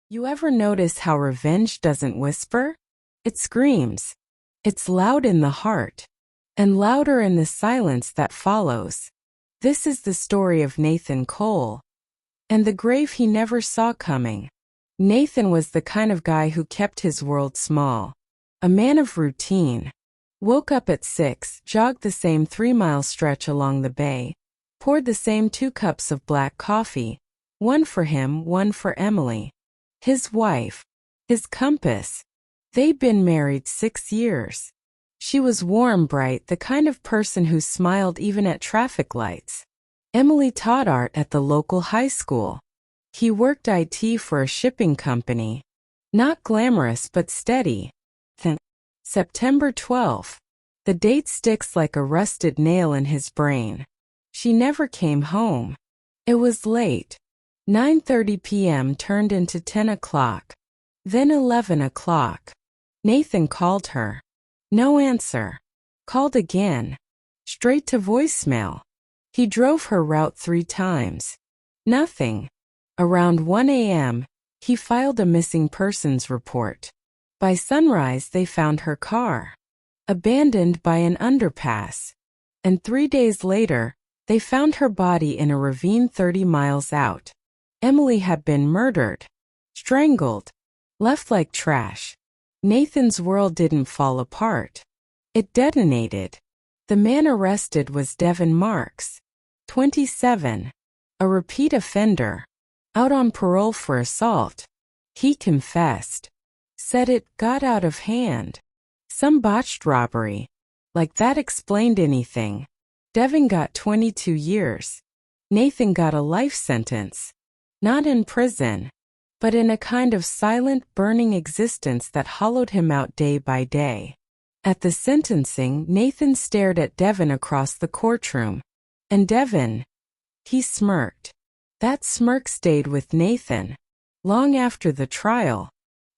You ever notice how revenge doesn't whisper? It screams. It's loud in the heart, and louder in the silence that follows. This is the story of Nathan Cole, and the grave he never saw coming. Nathan was the kind of guy who kept his world small. A man of routine. Woke up at 6, jogged the same 3-mile stretch along the bay, poured the same 2 cups of black coffee, one for him, one for Emily. His wife. His compass. They'd been married 6 years. She was warm, bright, the kind of person who smiled even at traffic lights. Emily taught art at the local high school. He worked IT for a shipping company. Not glamorous but steady. Then, September 12th. The date sticks like a rusted nail in his brain. She never came home. It was late. 9:30 p.m. turned into 10 o'clock. Then 11 o'clock. Nathan called her. No answer. Called again. Straight to voicemail. He drove her route 3 times. Nothing. Around 1 a.m., he filed a missing persons report. By sunrise, they found her car, abandoned by an underpass. And 3 days later, they found her body in a ravine 30 miles out. Emily had been murdered, strangled, left like trash. Nathan's world didn't fall apart. It detonated. The man arrested was Devin Marks, 27, a repeat offender, out on parole for assault. He confessed. Said it got out of hand. Some botched robbery. Like that explained anything. Devin got 22 years. Nathan got a life sentence. Not in prison, but in a kind of silent, burning existence that hollowed him out day by day. At the sentencing, Nathan stared at Devin across the courtroom. And Devin, he smirked. That smirk stayed with Nathan. Long after the trial.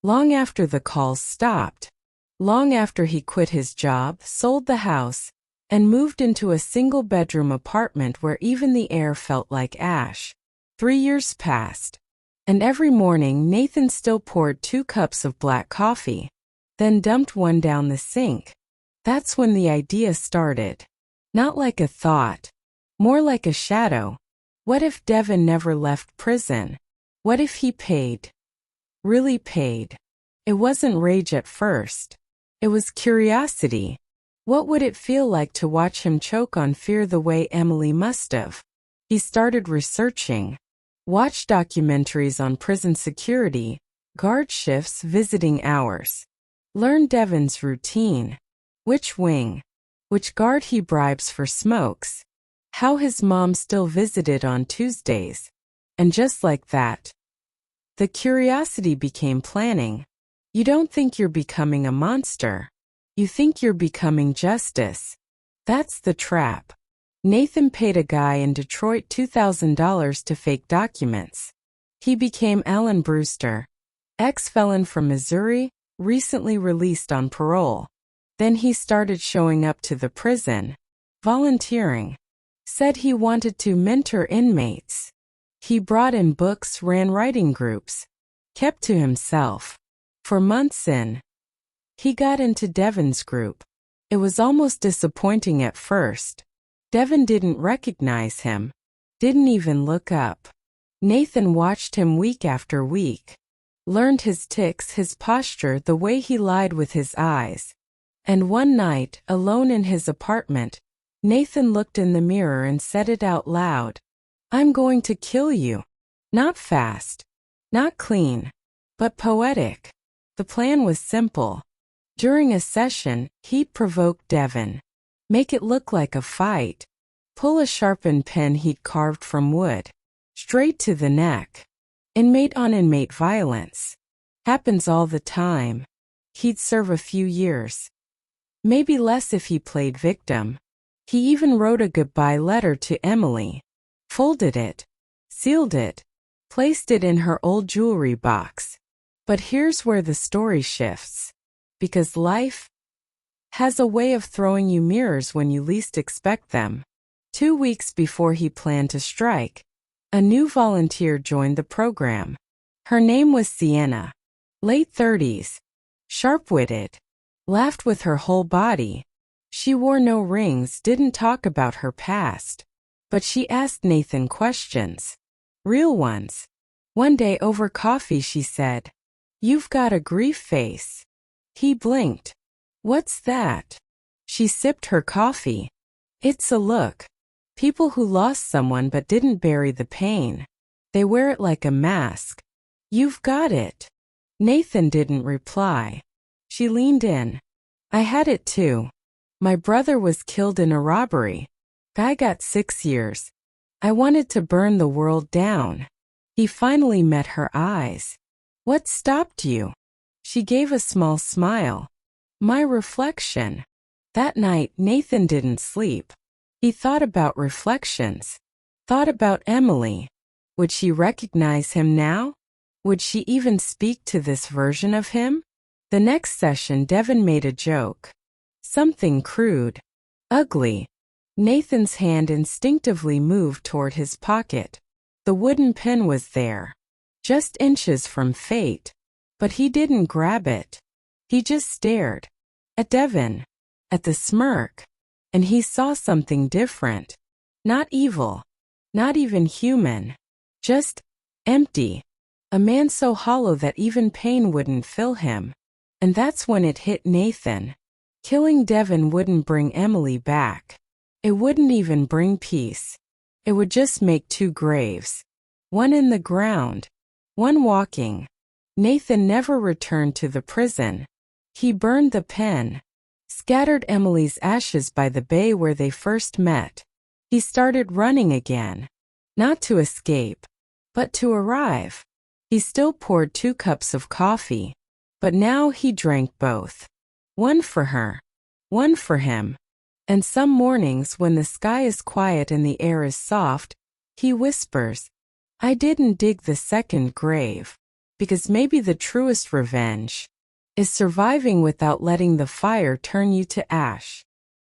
Long after the calls stopped. Long after he quit his job, sold the house, and moved into a single-bedroom apartment where even the air felt like ash. 3 years passed. And every morning Nathan still poured 2 cups of black coffee, then dumped one down the sink. That's when the idea started. Not like a thought. More like a shadow. What if Devin never left prison? What if he paid? Really paid? It wasn't rage at first. It was curiosity. What would it feel like to watch him choke on fear the way Emily must have? He started researching. Watched documentaries on prison security, guard shifts, visiting hours. Learned Devin's routine. Which wing? Which guard he bribes for smokes. How his mom still visited on Tuesdays. And just like that, the curiosity became planning. You don't think you're becoming a monster. You think you're becoming justice. That's the trap. Nathan paid a guy in Detroit $2,000 to fake documents. He became Alan Brewster, ex-felon from Missouri, recently released on parole. Then he started showing up to the prison, volunteering. Said he wanted to mentor inmates. He brought in books, ran writing groups. Kept to himself. For months in, he got into Devin's group. It was almost disappointing at first. Devin didn't recognize him. Didn't even look up. Nathan watched him week after week. Learned his tics, his posture, the way he lied with his eyes. And one night, alone in his apartment, Nathan looked in the mirror and said it out loud. I'm going to kill you. Not fast. Not clean. But poetic. The plan was simple. During a session, he'd provoke Devin. Make it look like a fight. Pull a sharpened pen he'd carved from wood. Straight to the neck. Inmate on inmate violence. Happens all the time. He'd serve a few years. Maybe less if he played victim. He even wrote a goodbye letter to Emily. Folded it. Sealed it. Placed it in her old jewelry box. But here's where the story shifts. Because life has a way of throwing you mirrors when you least expect them. 2 weeks before he planned to strike, a new volunteer joined the program. Her name was Sienna. Late 30s. Sharp-witted. Laughed with her whole body. She wore no rings, didn't talk about her past. But she asked Nathan questions. Real ones. One day over coffee she said, "You've got a grief face." He blinked. "What's that?" She sipped her coffee. "It's a look. People who lost someone but didn't bury the pain. They wear it like a mask. You've got it." Nathan didn't reply. She leaned in. "I had it too. My brother was killed in a robbery. Guy got 6 years. I wanted to burn the world down." He finally met her eyes. "What stopped you?" She gave a small smile. "My reflection." That night, Nathan didn't sleep. He thought about reflections. Thought about Emily. Would she recognize him now? Would she even speak to this version of him? The next session, Devin made a joke. Something crude. Ugly. Nathan's hand instinctively moved toward his pocket. The wooden pin was there. Just inches from fate. But he didn't grab it. He just stared. At Devin. At the smirk. And he saw something different. Not evil. Not even human. Just empty. A man so hollow that even pain wouldn't fill him. And that's when it hit Nathan. Killing Devin wouldn't bring Emily back. It wouldn't even bring peace. It would just make 2 graves. One in the ground. One walking. Nathan never returned to the prison. He burned the pen. Scattered Emily's ashes by the bay where they first met. He started running again. Not to escape, but to arrive. He still poured 2 cups of coffee. But now he drank both. One for her. One for him. And some mornings when the sky is quiet and the air is soft, he whispers, "I didn't dig the second grave." Because maybe the truest revenge is surviving without letting the fire turn you to ash.